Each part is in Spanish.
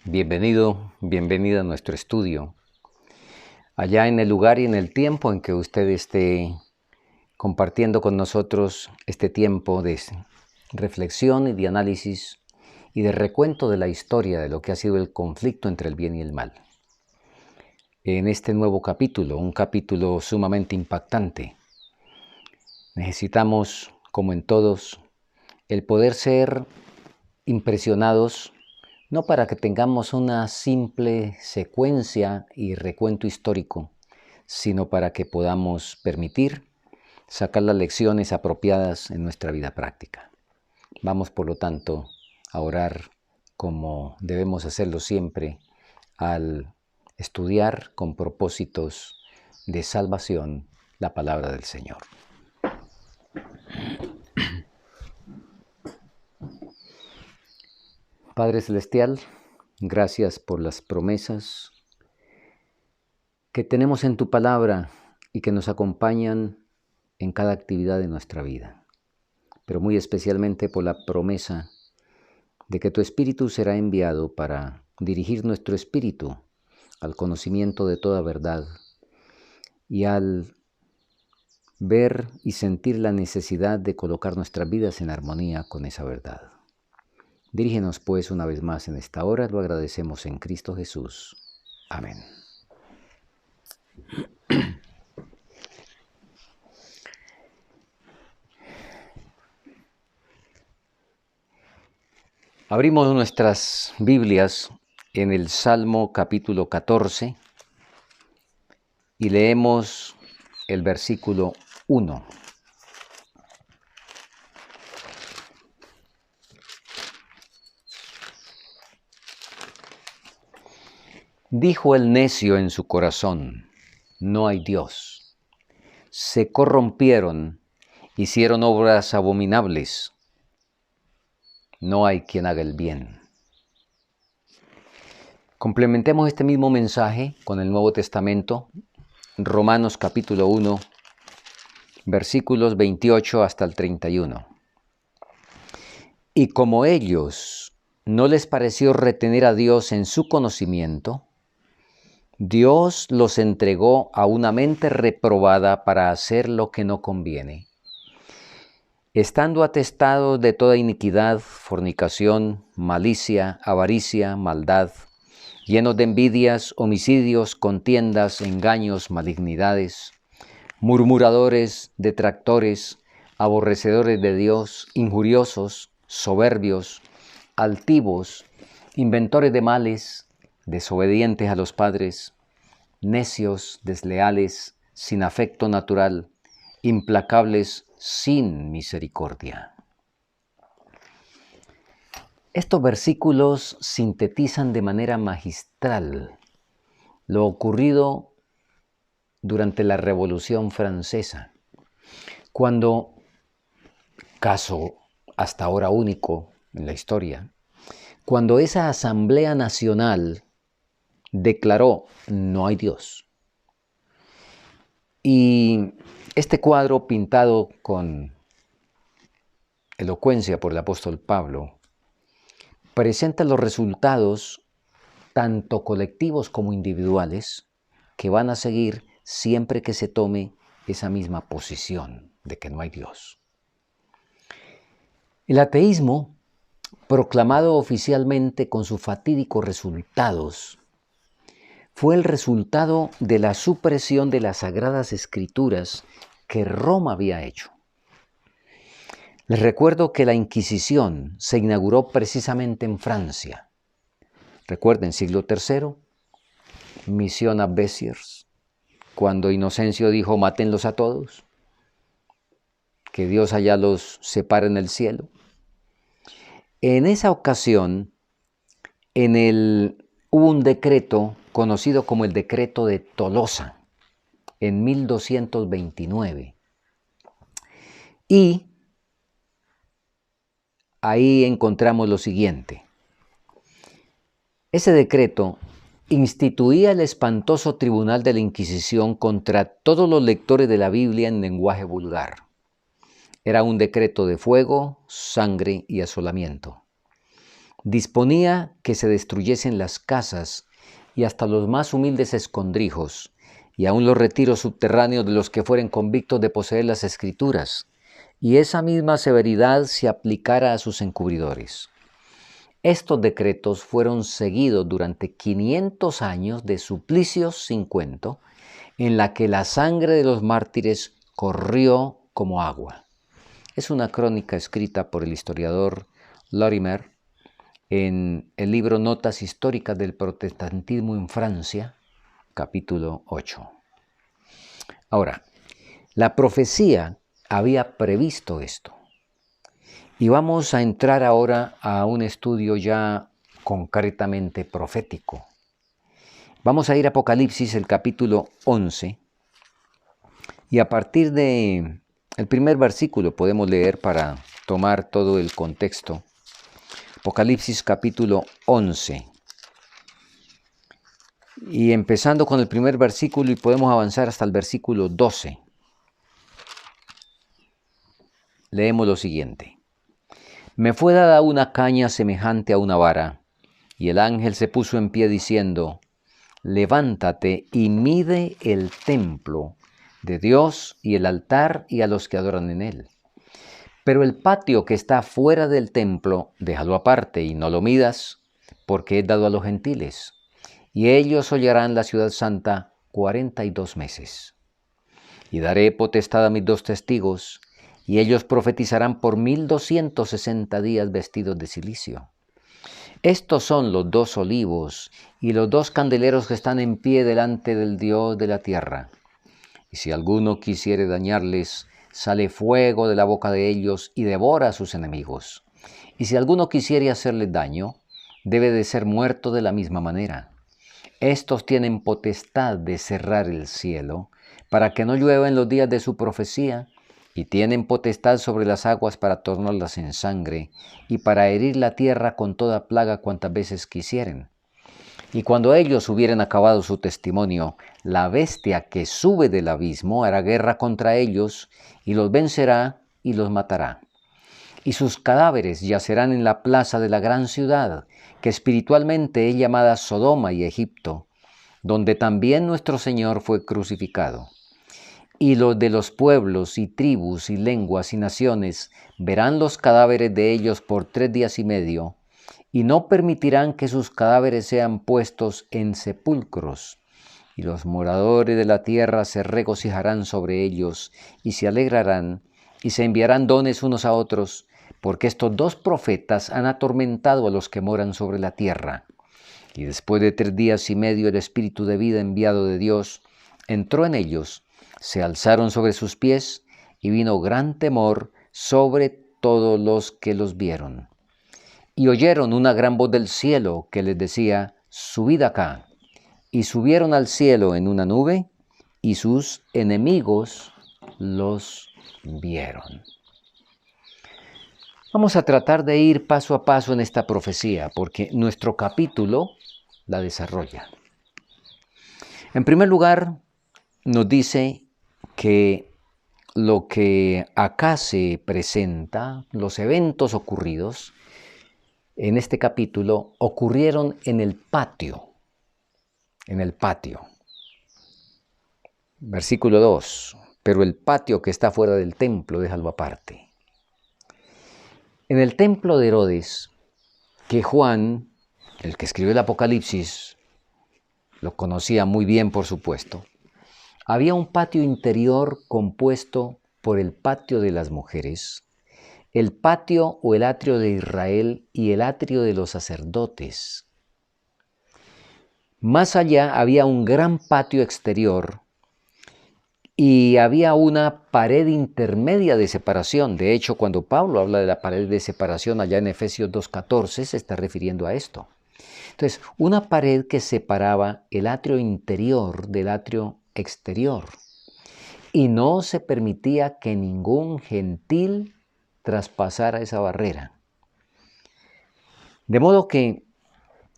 Bienvenido, bienvenida a nuestro estudio. Allá en el lugar y en el tiempo en que usted esté compartiendo con nosotros este tiempo de reflexión y de análisis y de recuento de la historia de lo que ha sido el conflicto entre el bien y el mal. En este nuevo capítulo, un capítulo sumamente impactante, necesitamos, como en todos, el poder ser impresionados, no para que tengamos una simple secuencia y recuento histórico, sino para que podamos permitir sacar las lecciones apropiadas en nuestra vida práctica. Vamos, por lo tanto, a orar como debemos hacerlo siempre al estudiar con propósitos de salvación la palabra del Señor. Padre Celestial, gracias por las promesas que tenemos en tu palabra y que nos acompañan en cada actividad de nuestra vida, pero muy especialmente por la promesa de que tu Espíritu será enviado para dirigir nuestro espíritu al conocimiento de toda verdad y al ver y sentir la necesidad de colocar nuestras vidas en armonía con esa verdad. Dirígenos pues una vez más en esta hora, lo agradecemos en Cristo Jesús. Amén. Abrimos nuestras Biblias en el Salmo capítulo 14 y leemos el versículo 1. Dijo el necio en su corazón, no hay Dios. Se corrompieron, hicieron obras abominables. No hay quien haga el bien. Complementemos este mismo mensaje con el Nuevo Testamento, Romanos capítulo 1, versículos 28 hasta el 31. Y como ellos no les pareció retener a Dios en su conocimiento, Dios los entregó a una mente reprobada para hacer lo que no conviene, estando atestados de toda iniquidad, fornicación, malicia, avaricia, maldad, llenos de envidias, homicidios, contiendas, engaños, malignidades, murmuradores, detractores, aborrecedores de Dios, injuriosos, soberbios, altivos, inventores de males, desobedientes a los padres, necios, desleales, sin afecto natural, implacables, sin misericordia. Estos versículos sintetizan de manera magistral lo ocurrido durante la Revolución Francesa, cuando, caso hasta ahora único en la historia, cuando esa Asamblea Nacional declaró no hay Dios. Y este cuadro pintado con elocuencia por el apóstol Pablo presenta los resultados tanto colectivos como individuales que van a seguir siempre que se tome esa misma posición de que no hay Dios. El ateísmo, proclamado oficialmente con sus fatídicos resultados, fue el resultado de la supresión de las Sagradas Escrituras que Roma había hecho. Les recuerdo que la Inquisición se inauguró precisamente en Francia. Recuerden, siglo III, misión a Béziers, cuando Inocencio dijo mátenlos a todos, que Dios allá los separe en el cielo. En esa ocasión, hubo un decreto conocido como el Decreto de Tolosa, en 1229. Y ahí encontramos lo siguiente. Ese decreto instituía el espantoso tribunal de la Inquisición contra todos los lectores de la Biblia en lenguaje vulgar. Era un decreto de fuego, sangre y asolamiento. disponía que se destruyesen las casas y hasta los más humildes escondrijos, y aun los retiros subterráneos de los que fueren convictos de poseer las Escrituras, y esa misma severidad se aplicara a sus encubridores. Estos decretos fueron seguidos durante 500 años de suplicios sin cuento, en la que la sangre de los mártires corrió como agua. Es una crónica escrita por el historiador Lorimer en el libro Notas históricas del protestantismo en Francia, capítulo 8. Ahora, la profecía había previsto esto. Y vamos a entrar ahora a un estudio ya concretamente profético. Vamos a ir a Apocalipsis, el capítulo 11, y a partir de el primer versículo podemos leer para tomar todo el contexto. Apocalipsis capítulo 11. Y empezando con el primer versículo y podemos avanzar hasta el versículo 12. Leemos lo siguiente. Me fue dada una caña semejante a una vara, y el ángel se puso en pie diciendo, levántate y mide el templo de Dios y el altar y a los que adoran en él. Pero el patio que está fuera del templo, déjalo aparte y no lo midas, porque es dado a los gentiles, y ellos hollarán la ciudad santa 42 meses. Y daré potestad a mis 2 testigos, y ellos profetizarán por 1260 días vestidos de cilicio. Estos son los 2 olivos y los 2 candeleros que están en pie delante del Dios de la tierra. Y si alguno quisiere dañarles, sale fuego de la boca de ellos y devora a sus enemigos. Y si alguno quisiere hacerles daño, debe de ser muerto de la misma manera. Estos tienen potestad de cerrar el cielo, para que no llueva en los días de su profecía, y tienen potestad sobre las aguas para tornarlas en sangre, y para herir la tierra con toda plaga cuantas veces quisieren. Y cuando ellos hubieren acabado su testimonio, la bestia que sube del abismo hará guerra contra ellos, y los vencerá y los matará. Y sus cadáveres yacerán en la plaza de la gran ciudad, que espiritualmente es llamada Sodoma y Egipto, donde también nuestro Señor fue crucificado. Y los de los pueblos y tribus y lenguas y naciones verán los cadáveres de ellos por 3 días y medio, y no permitirán que sus cadáveres sean puestos en sepulcros. Y los moradores de la tierra se regocijarán sobre ellos, y se alegrarán, y se enviarán dones unos a otros, porque estos 2 profetas han atormentado a los que moran sobre la tierra. Y después de 3 días y medio el espíritu de vida enviado de Dios entró en ellos, se alzaron sobre sus pies, y vino gran temor sobre todos los que los vieron. Y oyeron una gran voz del cielo que les decía, subid acá. Y subieron al cielo en una nube, y sus enemigos los vieron. Vamos a tratar de ir paso a paso en esta profecía, porque nuestro capítulo la desarrolla. En primer lugar, nos dice que lo que acá se presenta, los eventos ocurridos en este capítulo, ocurrieron en el patio. En el patio. Versículo 2. Pero el patio que está fuera del templo, déjalo aparte. En el templo de Herodes, que Juan, el que escribió el Apocalipsis, lo conocía muy bien, por supuesto, había un patio interior compuesto por el patio de las mujeres, el patio o el atrio de Israel y el atrio de los sacerdotes. Más allá había un gran patio exterior y había una pared intermedia de separación. De hecho, cuando Pablo habla de la pared de separación allá en Efesios 2:14, se está refiriendo a esto. Entonces, una pared que separaba el atrio interior del atrio exterior. Y no se permitía que ningún gentil traspasara esa barrera. De modo que,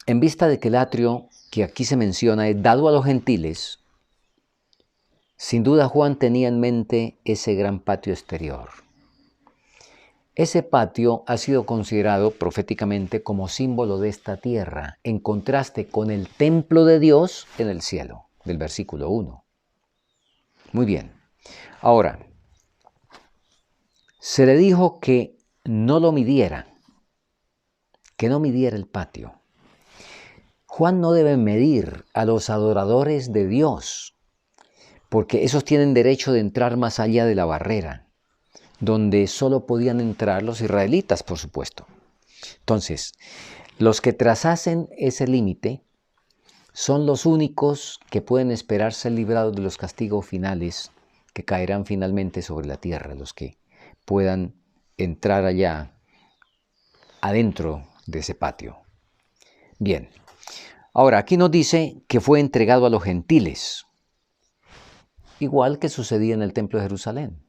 en vista de que el atrio que aquí se menciona es dado a los gentiles, sin duda Juan tenía en mente ese gran patio exterior. Ese patio ha sido considerado proféticamente como símbolo de esta tierra, en contraste con el templo de Dios en el cielo, del versículo 1. Muy bien. Ahora, se le dijo que no lo midiera, que no midiera el patio. Juan no debe medir a los adoradores de Dios, porque esos tienen derecho de entrar más allá de la barrera, donde solo podían entrar los israelitas, por supuesto. Entonces, los que trazasen ese límite son los únicos que pueden esperar ser librados de los castigos finales que caerán finalmente sobre la tierra, los que puedan entrar allá adentro de ese patio. Bien, ahora aquí nos dice que fue entregado a los gentiles, igual que sucedía en el templo de Jerusalén.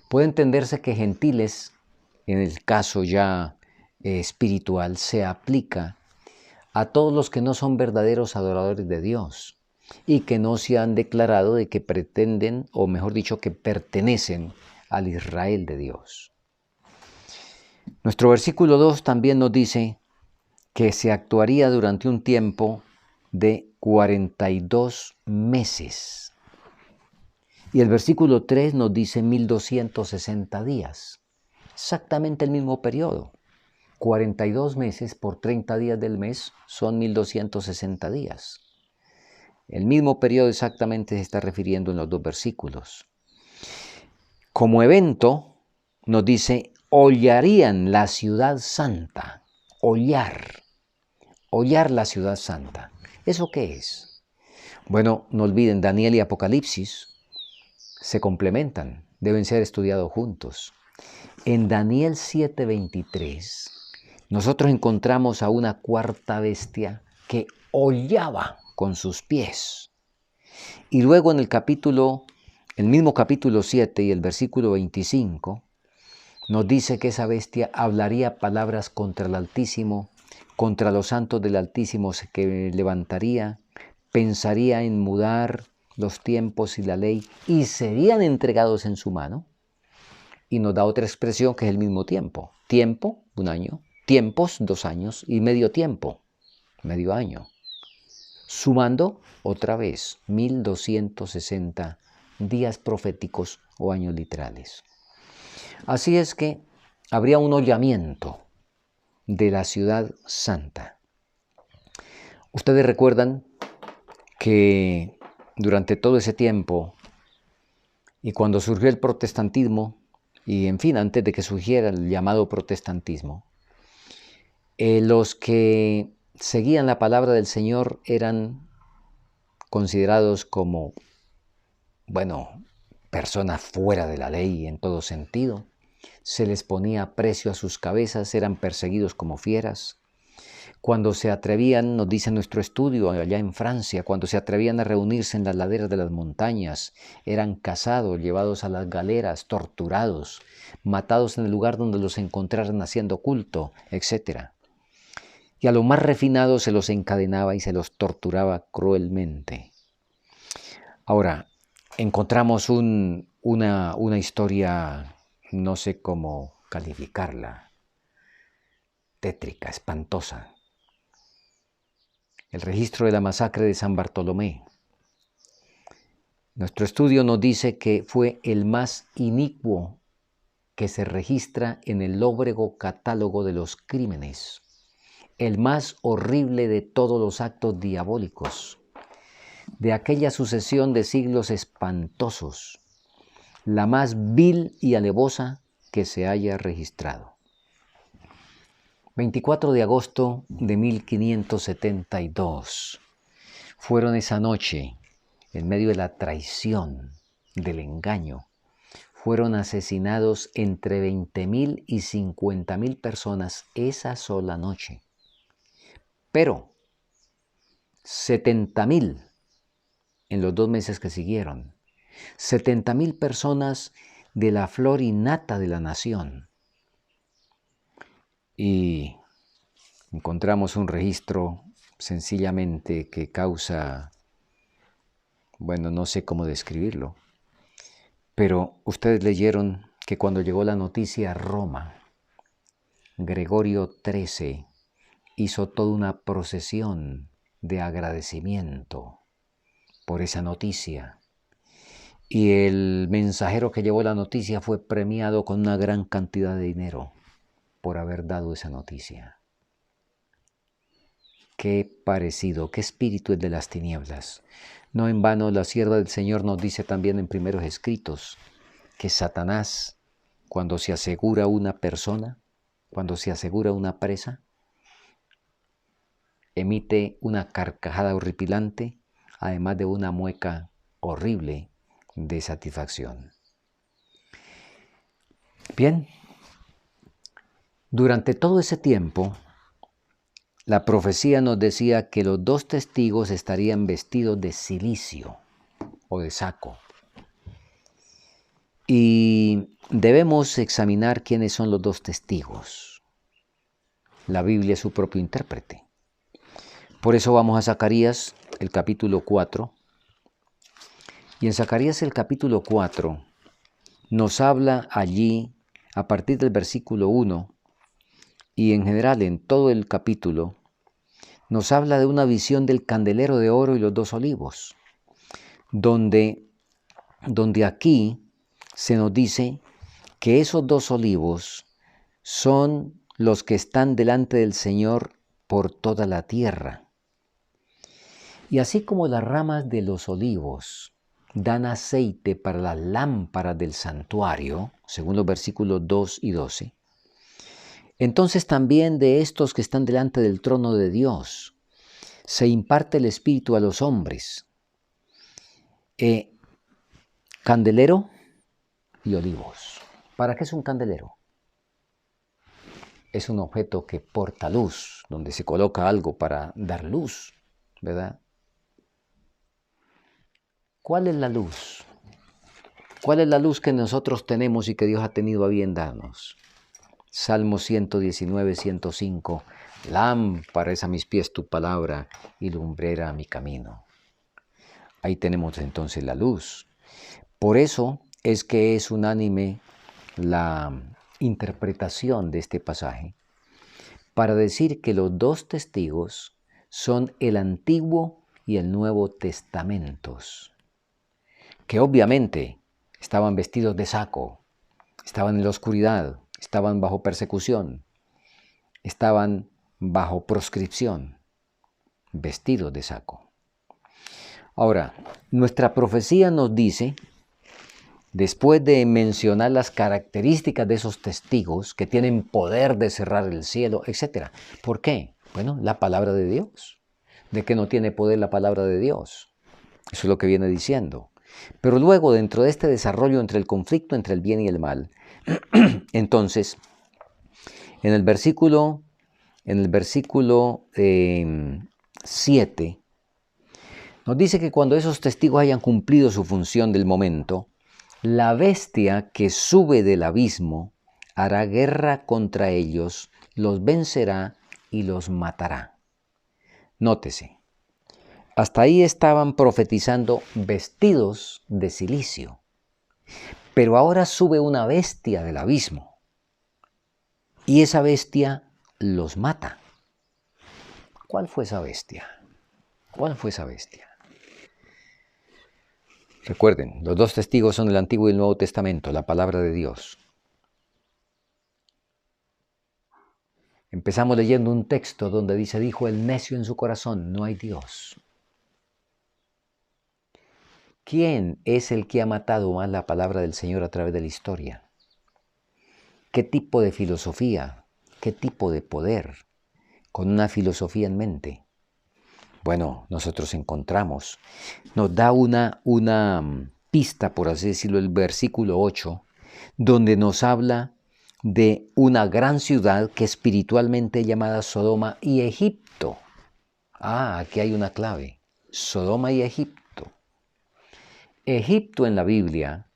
Puede entenderse que gentiles, en el caso ya espiritual, se aplica a todos los que no son verdaderos adoradores de Dios y que no se han declarado de que pretenden, o mejor dicho, que pertenecen al Israel de Dios. Nuestro versículo 2 también nos dice que se actuaría durante un tiempo de 42 meses. Y el versículo 3 nos dice 1260 días, exactamente el mismo periodo. 42 meses por 30 días del mes son 1260 días. El mismo periodo exactamente se está refiriendo en los dos versículos. Como evento nos dice, hollarían la ciudad santa. Hollar la ciudad santa. ¿Eso qué es? Bueno, no olviden, Daniel y Apocalipsis se complementan, deben ser estudiados juntos. En Daniel 7:23, nosotros encontramos a una cuarta bestia que hollaba con sus pies. Y luego en el mismo capítulo 7 y el versículo 25, nos dice que esa bestia hablaría palabras contra el Altísimo, contra los santos del Altísimo que levantaría, pensaría en mudar los tiempos y la ley y serían entregados en su mano. Y nos da otra expresión que es el mismo tiempo. Tiempo, 1 año. Tiempos, 2 años. Y medio tiempo, medio año. Sumando otra vez 1260 días proféticos o años literales. Así es que habría un hollamiento de la ciudad santa. Ustedes recuerdan que durante todo ese tiempo y cuando surgió el protestantismo, y en fin, antes de que surgiera el llamado protestantismo, los que seguían la palabra del Señor eran considerados como, personas fuera de la ley en todo sentido. Se les ponía precio a sus cabezas, eran perseguidos como fieras. Cuando se atrevían, nos dice nuestro estudio allá en Francia, cuando se atrevían a reunirse en las laderas de las montañas, eran cazados, llevados a las galeras, torturados, matados en el lugar donde los encontraran haciendo culto, etc. Y a los más refinados se los encadenaba y se los torturaba cruelmente. Ahora, encontramos una historia, no sé cómo calificarla, tétrica, espantosa. El registro de la masacre de San Bartolomé. Nuestro estudio nos dice que fue el más inicuo que se registra en el lóbrego catálogo de los crímenes, el más horrible de todos los actos diabólicos, de aquella sucesión de siglos espantosos, la más vil y alevosa que se haya registrado. 24 de agosto de 1572 fueron esa noche, en medio de la traición, del engaño, fueron asesinados entre 20,000 y 50,000 personas esa sola noche. Pero 70,000 en los 2 meses que siguieron. 70,000 personas de la flor y nata de la nación. Y encontramos un registro sencillamente que causa, no sé cómo describirlo, pero ustedes leyeron que cuando llegó la noticia a Roma, Gregorio XIII hizo toda una procesión de agradecimiento por esa noticia. Y el mensajero que llevó la noticia fue premiado con una gran cantidad de dinero por haber dado esa noticia. Qué parecido, qué espíritu es de las tinieblas. No en vano la sierva del Señor nos dice también en primeros escritos que Satanás, cuando se asegura una persona, cuando se asegura una presa, emite una carcajada horripilante, además de una mueca horrible de satisfacción. Bien, durante todo ese tiempo, la profecía nos decía que los dos testigos estarían vestidos de cilicio o de saco. Y debemos examinar quiénes son los dos testigos. La Biblia es su propio intérprete. Por eso vamos a Zacarías, el capítulo 4. Y en Zacarías el capítulo 4 nos habla allí, a partir del versículo 1, y en general en todo el capítulo, nos habla de una visión del candelero de oro y los dos olivos, donde aquí se nos dice que esos dos olivos son los que están delante del Señor por toda la tierra. Y así como las ramas de los olivos dan aceite para las lámparas del santuario, según los versículos 2 y 12, entonces también de estos que están delante del trono de Dios se imparte el Espíritu a los hombres. Candelero y olivos. ¿Para qué es un candelero? Es un objeto que porta luz, donde se coloca algo para dar luz, ¿verdad? ¿Cuál es la luz? ¿Cuál es la luz que nosotros tenemos y que Dios ha tenido a bien darnos? Salmo 119, 105. Lámpara es a mis pies tu palabra y lumbrera a mi camino. Ahí tenemos entonces la luz. Por eso es que es unánime la interpretación de este pasaje para decir que los dos testigos son el Antiguo y el Nuevo Testamentos, que obviamente estaban vestidos de saco, estaban en la oscuridad, estaban bajo persecución, estaban bajo proscripción, vestidos de saco. Ahora, nuestra profecía nos dice, después de mencionar las características de esos testigos que tienen poder de cerrar el cielo, etc. ¿Por qué? Bueno, la palabra de Dios. ¿De qué no tiene poder la palabra de Dios? Eso es lo que viene diciendo. Pero luego, dentro de este desarrollo entre el conflicto entre el bien y el mal, entonces, en el versículo 7, nos dice que cuando esos testigos hayan cumplido su función del momento, la bestia que sube del abismo hará guerra contra ellos, los vencerá y los matará. Nótese, hasta ahí estaban profetizando vestidos de cilicio, pero ahora sube una bestia del abismo y esa bestia los mata. ¿Cuál fue esa bestia? ¿Cuál fue esa bestia? Recuerden, los dos testigos son el Antiguo y el Nuevo Testamento, la palabra de Dios. Empezamos leyendo un texto donde dice, dijo el necio en su corazón, no hay Dios. ¿Quién es el que ha matado más la palabra del Señor a través de la historia? ¿Qué tipo de filosofía? ¿Qué tipo de poder? Con una filosofía en mente. Bueno, nosotros encontramos, nos da una pista, por así decirlo, el versículo 8, donde nos habla de una gran ciudad que espiritualmente es llamada Sodoma y Egipto. Aquí hay una clave, Sodoma y Egipto. Egipto en la Biblia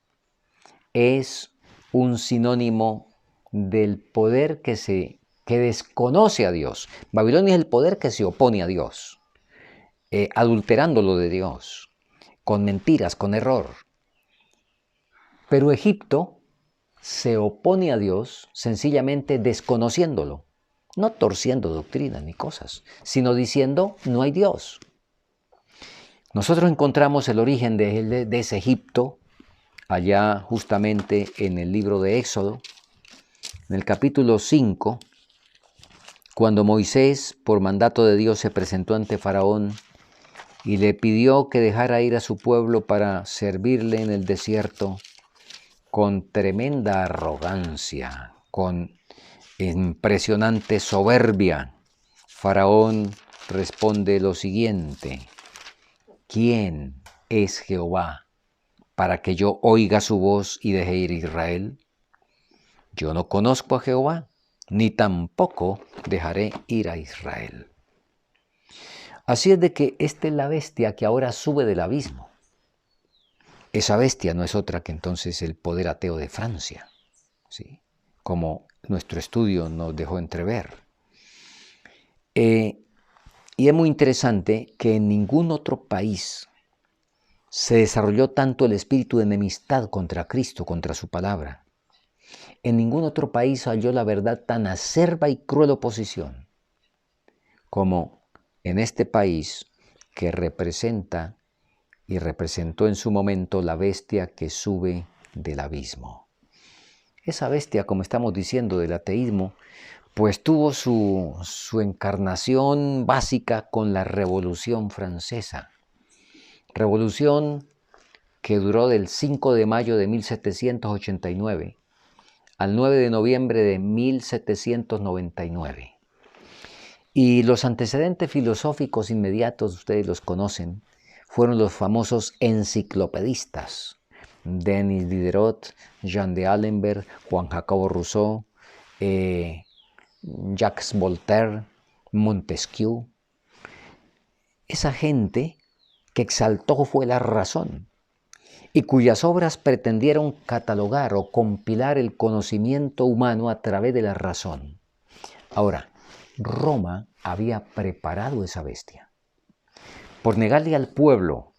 es un sinónimo del poder que desconoce a Dios. Babilonia es el poder que se opone a Dios. Adulterando lo de Dios, con mentiras, con error. Pero Egipto se opone a Dios sencillamente desconociéndolo, no torciendo doctrinas ni cosas, sino diciendo no hay Dios. Nosotros encontramos el origen de ese Egipto allá justamente en el libro de Éxodo, en el capítulo 5, cuando Moisés, por mandato de Dios, se presentó ante Faraón y le pidió que dejara ir a su pueblo para servirle en el desierto con tremenda arrogancia, con impresionante soberbia. Faraón responde lo siguiente: ¿quién es Jehová para que yo oiga su voz y deje ir a Israel? Yo no conozco a Jehová, ni tampoco dejaré ir a Israel. Así es de que esta es la bestia que ahora sube del abismo. Esa bestia no es otra que entonces el poder ateo de Francia, ¿sí? Como nuestro estudio nos dejó entrever. Y es muy interesante que en ningún otro país se desarrolló tanto el espíritu de enemistad contra Cristo, contra su palabra. En ningún otro país halló la verdad tan acerba y cruel oposición como en este país que representa y representó en su momento la bestia que sube del abismo. Esa bestia, como estamos diciendo, del ateísmo, pues tuvo su encarnación básica con la Revolución Francesa. Revolución que duró del 5 de mayo de 1789 al 9 de noviembre de 1799. Y los antecedentes filosóficos inmediatos, ustedes los conocen, fueron los famosos enciclopedistas: Denis Diderot, Jean d'Alembert, Juan Jacobo Rousseau, Jacques Voltaire, Montesquieu. Esa gente que exaltó fue la razón y cuyas obras pretendieron catalogar o compilar el conocimiento humano a través de la razón. Ahora, Roma había preparado esa bestia. Por negarle al pueblo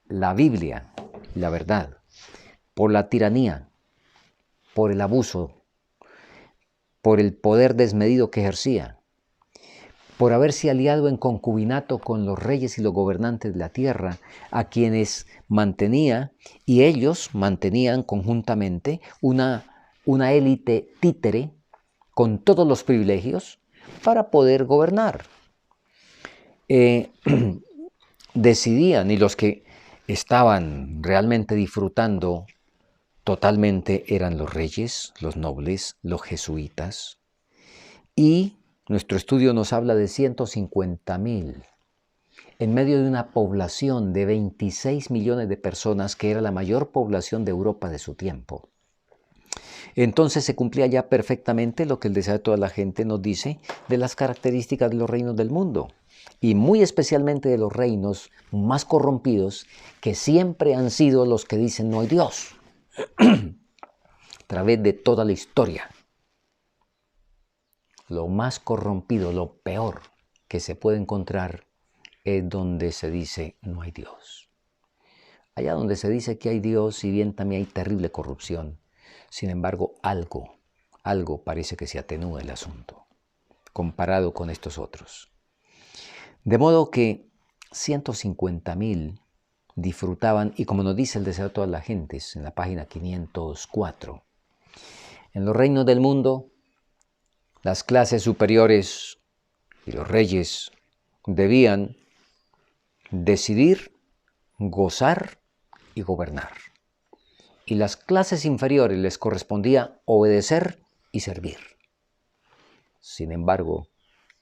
la Biblia, la verdad, por la tiranía, por el abuso, por el poder desmedido que ejercía, por haberse aliado en concubinato con los reyes y los gobernantes de la tierra, a quienes mantenía, y ellos mantenían conjuntamente una élite títere con todos los privilegios para poder gobernar. Decidían, y los que estaban realmente disfrutando totalmente eran los reyes, los nobles, los jesuitas, y nuestro estudio nos habla de 150,000 en medio de una población de 26 millones de personas, que era la mayor población de Europa de su tiempo. Entonces se cumplía ya perfectamente lo que el deseo de toda la gente nos dice de las características de los reinos del mundo, y muy especialmente de los reinos más corrompidos, que siempre han sido los que dicen no hay Dios, a través de toda la historia. Lo más corrompido, lo peor que se puede encontrar es donde se dice no hay Dios. Allá donde se dice que hay Dios, si bien también hay terrible corrupción, sin embargo algo parece que se atenúa el asunto comparado con estos otros. De modo que 150,000 disfrutaban, y como nos dice el deseo de todas las gentes en la página 504, en los reinos del mundo, las clases superiores y los reyes debían decidir, gozar y gobernar. Y las clases inferiores les correspondía obedecer y servir. Sin embargo,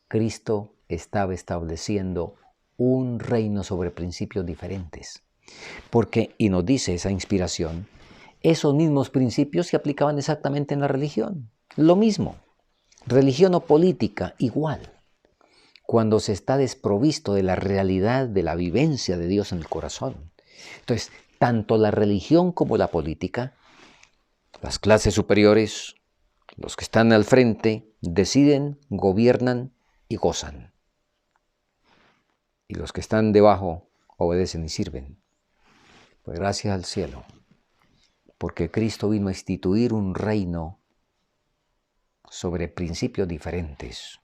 Cristo estaba estableciendo un reino sobre principios diferentes. Porque, y nos dice esa inspiración, esos mismos principios se aplicaban exactamente en la religión. Lo mismo. Religión o política, igual. Cuando se está desprovisto de la realidad de la vivencia de Dios en el corazón. Entonces, tanto la religión como la política, las clases superiores, los que están al frente, deciden, gobiernan y gozan. Y los que están debajo obedecen y sirven. Pues gracias al cielo porque Cristo vino a instituir un reino sobre principios diferentes.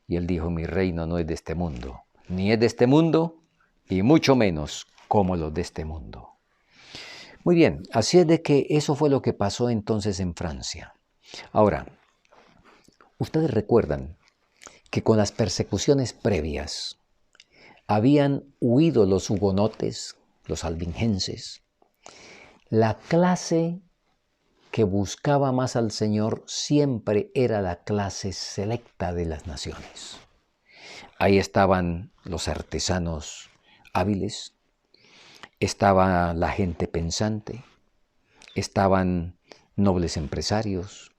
Y Él dijo, mi reino no es de este mundo, ni es de este mundo, y mucho menos como los de este mundo. Muy bien, así es de que eso fue lo que pasó entonces en Francia. Ahora, ustedes recuerdan que con las persecuciones previas habían huido los hugonotes, los albingenses. La clase que buscaba más al Señor siempre era la clase selecta de las naciones. Ahí estaban los artesanos hábiles, estaba la gente pensante, estaban nobles empresarios,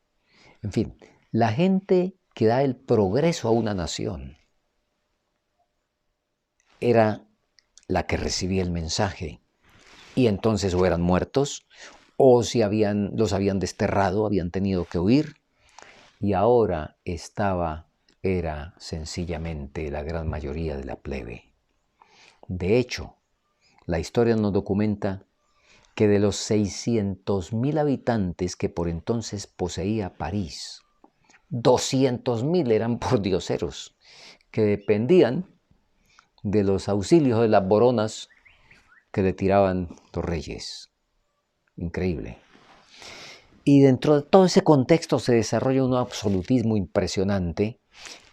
en fin, la gente que da el progreso a una nación era la que recibía el mensaje y entonces o eran muertos o si los habían desterrado, habían tenido que huir y ahora era sencillamente la gran mayoría de la plebe. De hecho, la historia nos documenta que de los 600.000 habitantes que por entonces poseía París, 200.000 eran pordioseros que dependían de los auxilios de las boronas que le tiraban los reyes. Increíble. Y dentro de todo ese contexto se desarrolla un absolutismo impresionante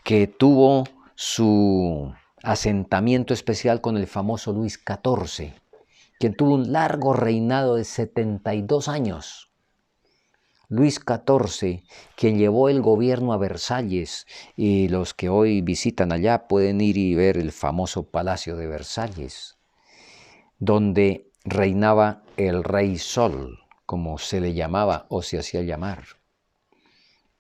que tuvo su asentamiento especial con el famoso Luis XIV, quien tuvo un largo reinado de 72 años. Luis XIV, quien llevó el gobierno a Versalles, y los que hoy visitan allá pueden ir y ver el famoso Palacio de Versalles, donde reinaba el Rey Sol, como se le llamaba o se hacía llamar.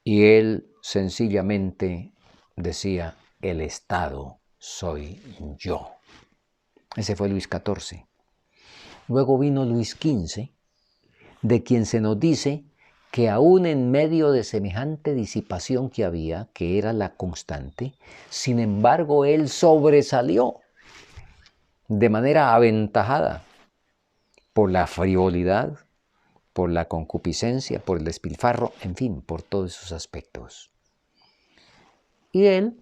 Y él sencillamente decía, el Estado soy yo. Ese fue Luis XIV. Luego vino Luis XV, de quien se nos dice que aún en medio de semejante disipación que había, que era la constante, sin embargo él sobresalió de manera aventajada por la frivolidad, por la concupiscencia, por el despilfarro, en fin, por todos esos aspectos. Y él,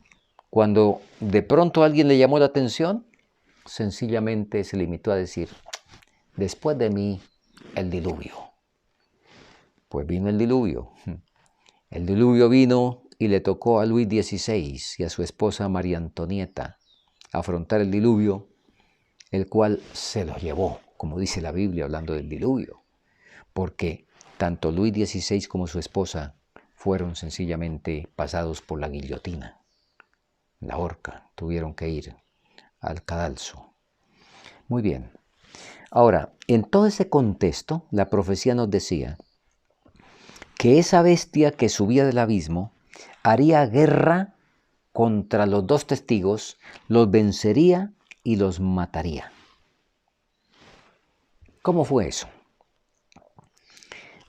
cuando de pronto alguien le llamó la atención, sencillamente se limitó a decir, después de mí, el diluvio. Pues vino el diluvio. El diluvio vino y le tocó a Luis XVI y a su esposa María Antonieta afrontar el diluvio, el cual se lo llevó, como dice la Biblia hablando del diluvio, porque tanto Luis XVI como su esposa fueron sencillamente pasados por la guillotina, la horca, tuvieron que ir al cadalso. Muy bien. Ahora, en todo ese contexto, la profecía nos decía que esa bestia que subía del abismo haría guerra contra los dos testigos, los vencería y los mataría. ¿Cómo fue eso?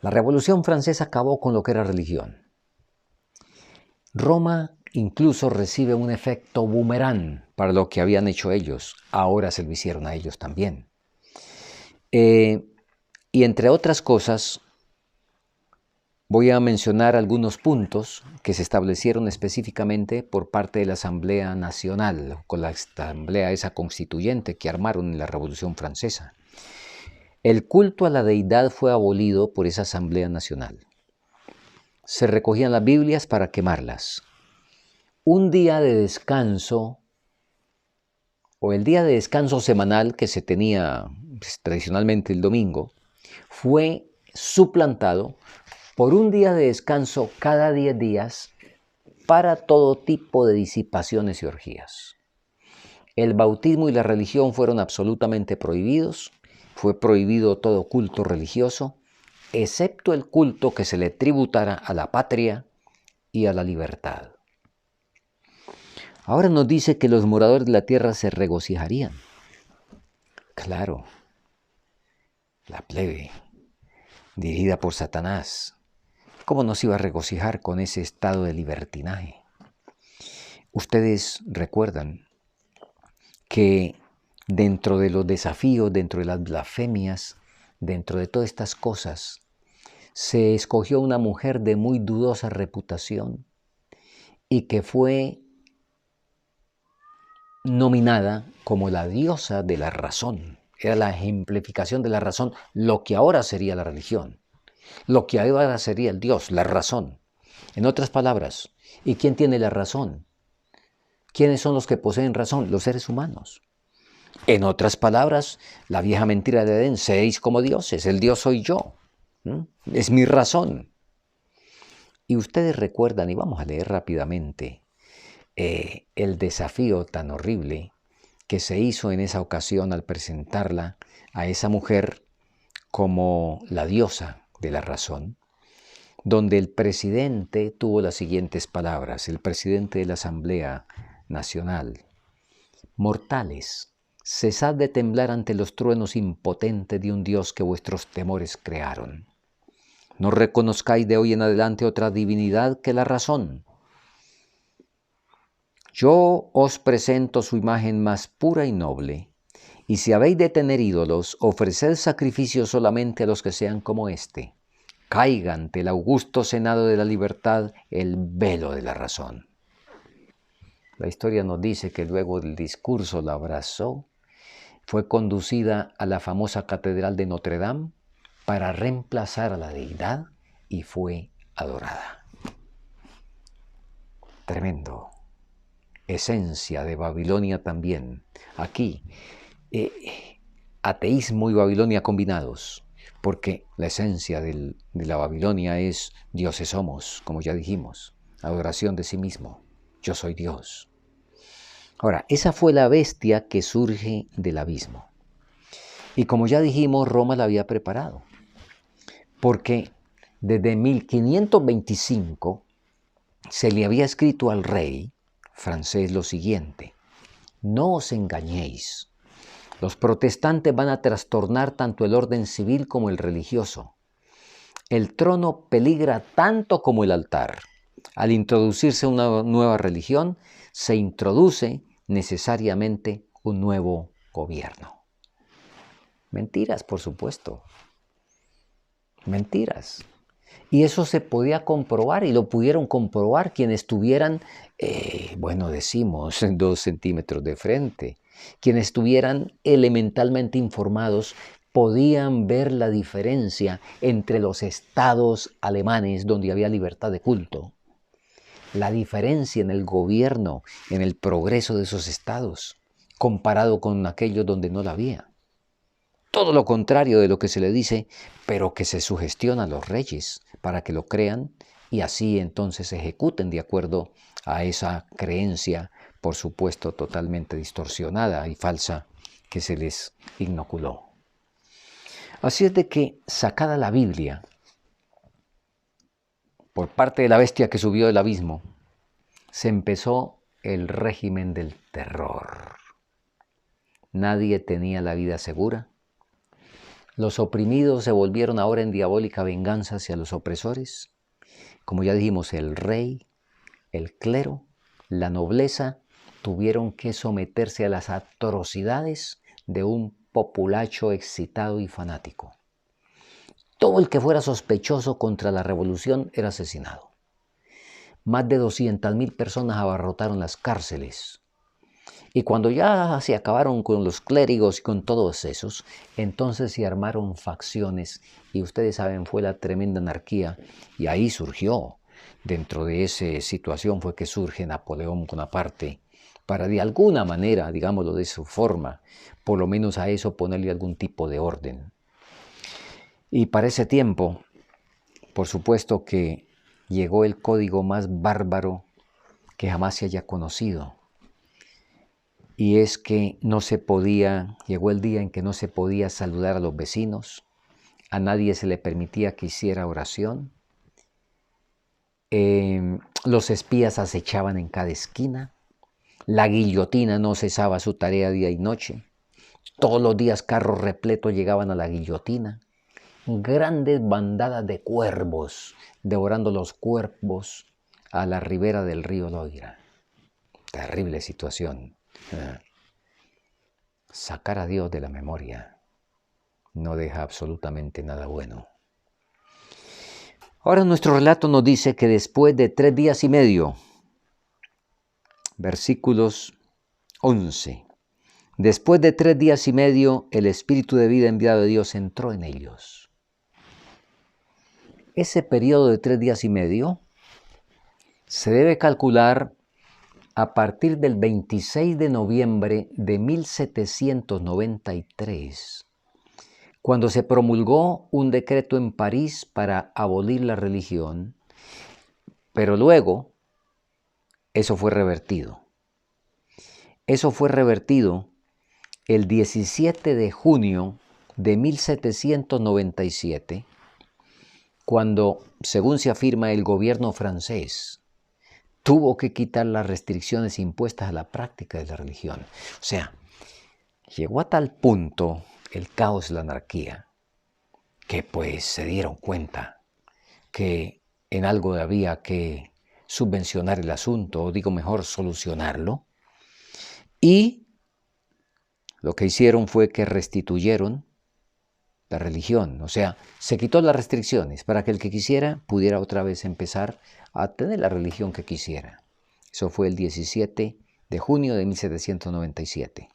La Revolución Francesa acabó con lo que era religión. Roma incluso recibe un efecto boomerang para lo que habían hecho ellos. Ahora se lo hicieron a ellos también. Y entre otras cosas, voy a mencionar algunos puntos que se establecieron específicamente por parte de la Asamblea Nacional, con la Asamblea esa constituyente que armaron en la Revolución Francesa. El culto a la deidad fue abolido por esa Asamblea Nacional. Se recogían las Biblias para quemarlas. Un día de descanso, o el día de descanso semanal que se tenía tradicionalmente el domingo, fue suplantado por un día de descanso cada 10 días para todo tipo de disipaciones y orgías. El bautismo y la religión fueron absolutamente prohibidos, fue prohibido todo culto religioso, excepto el culto que se le tributara a la patria y a la libertad. Ahora nos dice que los moradores de la tierra se regocijarían. Claro, la plebe, dirigida por Satanás, ¿cómo no se iba a regocijar con ese estado de libertinaje? Ustedes recuerdan que dentro de los desafíos, dentro de las blasfemias, dentro de todas estas cosas, se escogió una mujer de muy dudosa reputación y que fue nominada como la diosa de la razón. Era la ejemplificación de la razón, lo que ahora sería la religión, lo que ahora sería el Dios, la razón. En otras palabras, ¿y quién tiene la razón? ¿Quiénes son los que poseen razón? Los seres humanos. En otras palabras, la vieja mentira de Edén, seréis como dioses, el Dios soy yo. Es mi razón. Y ustedes recuerdan, y vamos a leer rápidamente, el desafío tan horrible que se hizo en esa ocasión al presentarla a esa mujer como la diosa de la razón, donde el presidente tuvo las siguientes palabras, el presidente de la Asamblea Nacional: mortales, cesad de temblar ante los truenos impotentes de un Dios que vuestros temores crearon. No reconozcáis de hoy en adelante otra divinidad que la razón. Yo os presento su imagen más pura y noble, y si habéis de tener ídolos, ofreced sacrificios solamente a los que sean como éste. Caiga ante el augusto senado de la libertad el velo de la razón. La historia nos dice que luego del discurso la abrazó, fue conducida a la famosa Catedral de Notre Dame para reemplazar a la deidad y fue adorada. Tremendo. Esencia de Babilonia también. Aquí, ateísmo y Babilonia combinados, porque la esencia de la Babilonia es dioses somos, como ya dijimos, adoración de sí mismo, yo soy Dios. Ahora, esa fue la bestia que surge del abismo. Y como ya dijimos, Roma la había preparado, porque desde 1525 se le había escrito al rey francés lo siguiente: no os engañéis, los protestantes van a trastornar tanto el orden civil como el religioso. El trono peligra tanto como el altar. Al introducirse una nueva religión, se introduce necesariamente un nuevo gobierno. Mentiras, por supuesto. Mentiras. Y eso se podía comprobar y lo pudieron comprobar quienes tuvieran, decimos, 2 centímetros de frente. Quienes estuvieran elementalmente informados podían ver la diferencia entre los estados alemanes donde había libertad de culto, la diferencia en el gobierno, en el progreso de esos estados, comparado con aquellos donde no la había. Todo lo contrario de lo que se le dice, pero que se sugestiona a los reyes para que lo crean y así entonces ejecuten de acuerdo a esa creencia, por supuesto totalmente distorsionada y falsa, que se les inoculó. Así es de que, sacada la Biblia por parte de la bestia que subió del abismo, se empezó el régimen del terror. Nadie tenía la vida segura. Los oprimidos se volvieron ahora en diabólica venganza hacia los opresores. Como ya dijimos, el rey, el clero, la nobleza tuvieron que someterse a las atrocidades de un populacho excitado y fanático. Todo el que fuera sospechoso contra la revolución era asesinado. Más de 200.000 personas abarrotaron las cárceles. Y cuando ya se acabaron con los clérigos y con todos esos, entonces se armaron facciones y ustedes saben, fue la tremenda anarquía y ahí surgió, dentro de esa situación fue que surge Napoleón Bonaparte para de alguna manera, digámoslo de su forma, por lo menos a eso ponerle algún tipo de orden. Y para ese tiempo, por supuesto que llegó el código más bárbaro que jamás se haya conocido. Y es que llegó el día en que no se podía saludar a los vecinos, a nadie se le permitía que hiciera oración, los espías acechaban en cada esquina, la guillotina no cesaba su tarea día y noche, todos los días carros repletos llegaban a la guillotina, grandes bandadas de cuervos devorando los cuerpos a la ribera del río Loira. Terrible situación. Sacar a Dios de la memoria. no deja absolutamente nada bueno. Ahora nuestro relato nos dice que después de 3 días y medio, versículos 11, después de 3 días y medio, el espíritu de vida enviado de Dios entró en ellos. Ese periodo de 3 días y medio se debe calcular a partir del 26 de noviembre de 1793, cuando se promulgó un decreto en París para abolir la religión, pero luego eso fue revertido. Eso fue revertido el 17 de junio de 1797, cuando, según se afirma, el gobierno francés tuvo que quitar las restricciones impuestas a la práctica de la religión. O sea, llegó a tal punto el caos, la anarquía, que pues se dieron cuenta que en algo había que subvencionar el asunto, o digo mejor, solucionarlo. Y lo que hicieron fue que restituyeron la religión, o sea, se quitó las restricciones para que el que quisiera pudiera otra vez empezar a tener la religión que quisiera. Eso fue el 17 de junio de 1797.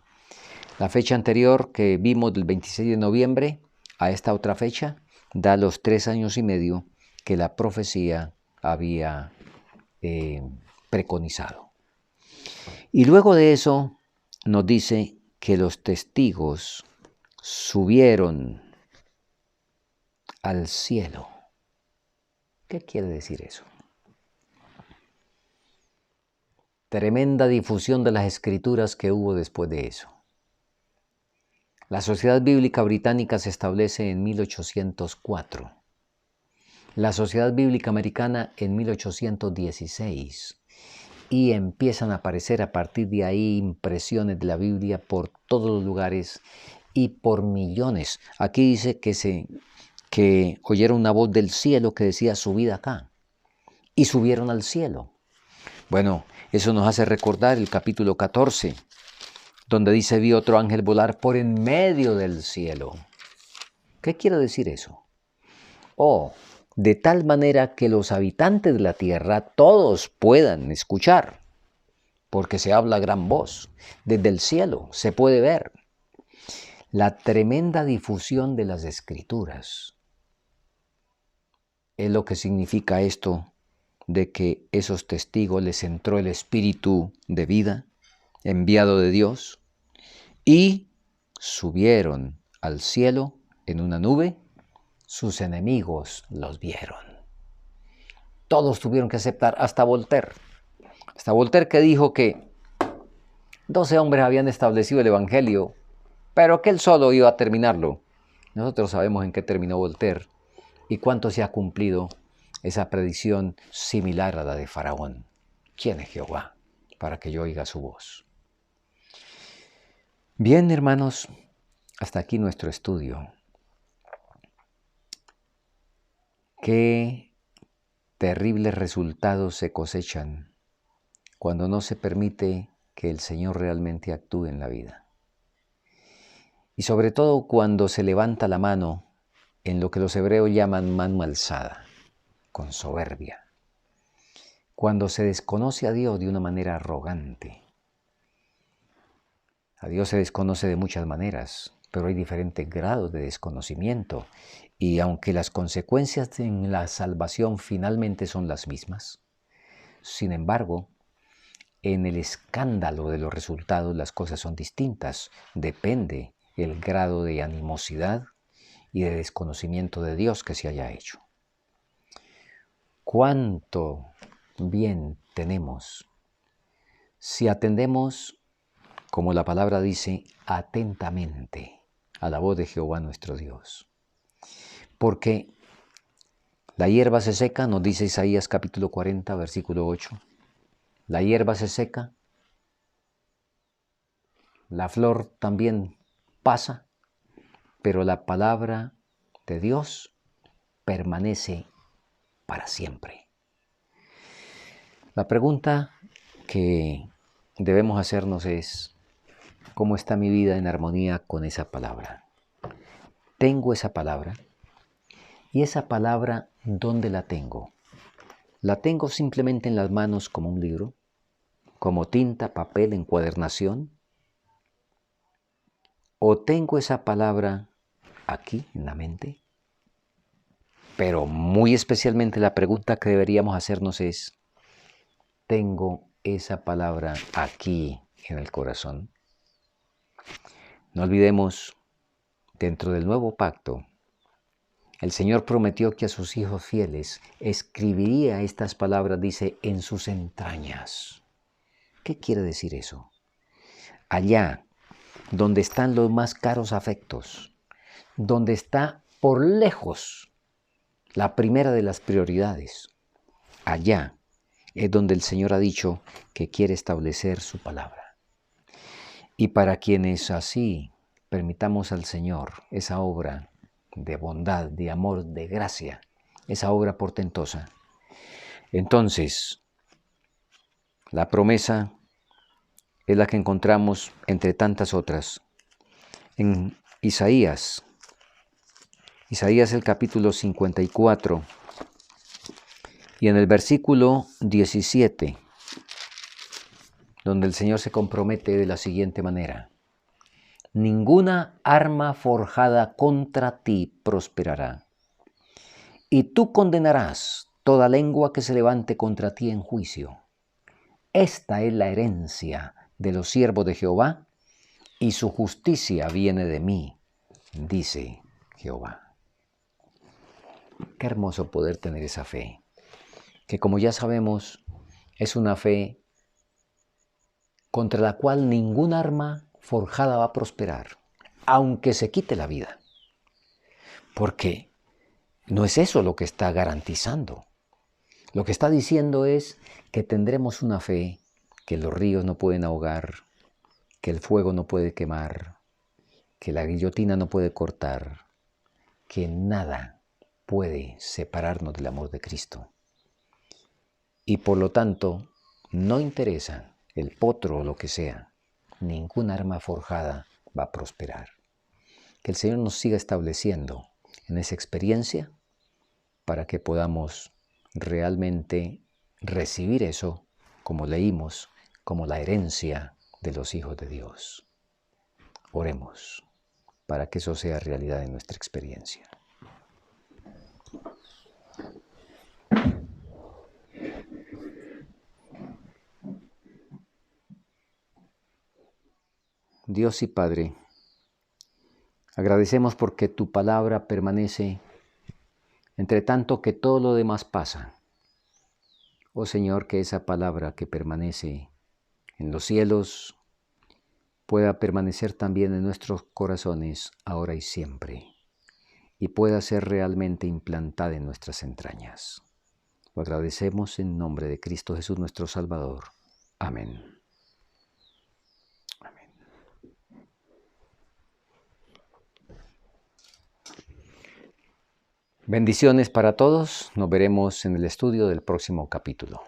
La fecha anterior que vimos del 26 de noviembre a esta otra fecha da los 3 años y medio que la profecía había preconizado. Y luego de eso nos dice que los testigos subieron al cielo. ¿Qué quiere decir eso? Tremenda difusión de las escrituras que hubo después de eso. La Sociedad Bíblica Británica se establece en 1804. La Sociedad Bíblica Americana en 1816. Y empiezan a aparecer a partir de ahí impresiones de la Biblia por todos los lugares y por millones. Aquí dice que oyeron una voz del cielo que decía, subid acá, y subieron al cielo. Bueno, eso nos hace recordar el capítulo 14, donde dice, vi otro ángel volar por en medio del cielo. ¿Qué quiere decir eso? De tal manera que los habitantes de la tierra todos puedan escuchar, porque se habla a gran voz, desde el cielo se puede ver la tremenda difusión de las escrituras. Es lo que significa esto de que esos testigos les entró el espíritu de vida enviado de Dios y subieron al cielo en una nube, sus enemigos los vieron. Todos tuvieron que aceptar, hasta Voltaire. Hasta Voltaire, que dijo que 12 hombres habían establecido el evangelio, pero que él solo iba a terminarlo. Nosotros sabemos en qué terminó Voltaire y cuánto se ha cumplido esa predicción similar a la de Faraón. ¿Quién es Jehová para que yo oiga su voz? Bien, hermanos, hasta aquí nuestro estudio. Qué terribles resultados se cosechan cuando no se permite que el Señor realmente actúe en la vida. Y sobre todo cuando se levanta la mano en lo que los hebreos llaman mano alzada, con soberbia. Cuando se desconoce a Dios de una manera arrogante. A Dios se desconoce de muchas maneras, pero hay diferentes grados de desconocimiento. Y aunque las consecuencias en la salvación finalmente son las mismas, sin embargo, en el escándalo de los resultados las cosas son distintas. Depende el grado de animosidad y de desconocimiento de Dios que se haya hecho. ¿Cuánto bien tenemos si atendemos, como la palabra dice, atentamente a la voz de Jehová nuestro Dios? Porque la hierba se seca, nos dice Isaías capítulo 40, versículo 8. La hierba se seca, la flor también pasa, pero la palabra de Dios permanece para siempre. La pregunta que debemos hacernos es, ¿cómo está mi vida en armonía con esa palabra? tengo esa palabra. ¿Y esa palabra dónde la tengo? ¿La tengo simplemente en las manos como un libro? ¿Como tinta, papel, encuadernación? ¿O tengo esa palabra aquí en la mente? Pero muy especialmente la pregunta que deberíamos hacernos es, ¿tengo esa palabra aquí en el corazón? No olvidemos, dentro del nuevo pacto, el Señor prometió que a sus hijos fieles escribiría estas palabras, dice, en sus entrañas. ¿Qué quiere decir eso? Allá, donde están los más caros afectos, donde está por lejos la primera de las prioridades, allá es donde el Señor ha dicho que quiere establecer su palabra. Y para quienes así permitamos al Señor esa obra de bondad, de amor, de gracia, esa obra portentosa, entonces la promesa es la que encontramos entre tantas otras en Isaías el capítulo 54 y en el versículo 17, donde el Señor se compromete de la siguiente manera: ninguna arma forjada contra ti prosperará, y tú condenarás toda lengua que se levante contra ti en juicio. Esta es la herencia de los siervos de Jehová, y su justicia viene de mí, dice Jehová. Qué hermoso poder tener esa fe, que como ya sabemos, es una fe contra la cual ningún arma forjada va a prosperar, aunque se quite la vida. Porque no es eso lo que está garantizando. Lo que está diciendo es que tendremos una fe que los ríos no pueden ahogar, que el fuego no puede quemar, que la guillotina no puede cortar, que nada puede separarnos del amor de Cristo. Y por lo tanto, no interesa el potro o lo que sea, ningún arma forjada va a prosperar. Que el Señor nos siga estableciendo en esa experiencia para que podamos realmente recibir eso, como leímos, como la herencia de los hijos de Dios. Oremos para que eso sea realidad en nuestra experiencia. Dios y Padre, agradecemos porque tu palabra permanece entre tanto que todo lo demás pasa. Oh Señor, que esa palabra que permanece en los cielos pueda permanecer también en nuestros corazones ahora y siempre, y pueda ser realmente implantada en nuestras entrañas. Lo agradecemos en nombre de Cristo Jesús nuestro Salvador. Amén. Amén. Bendiciones para todos. Nos veremos en el estudio del próximo capítulo.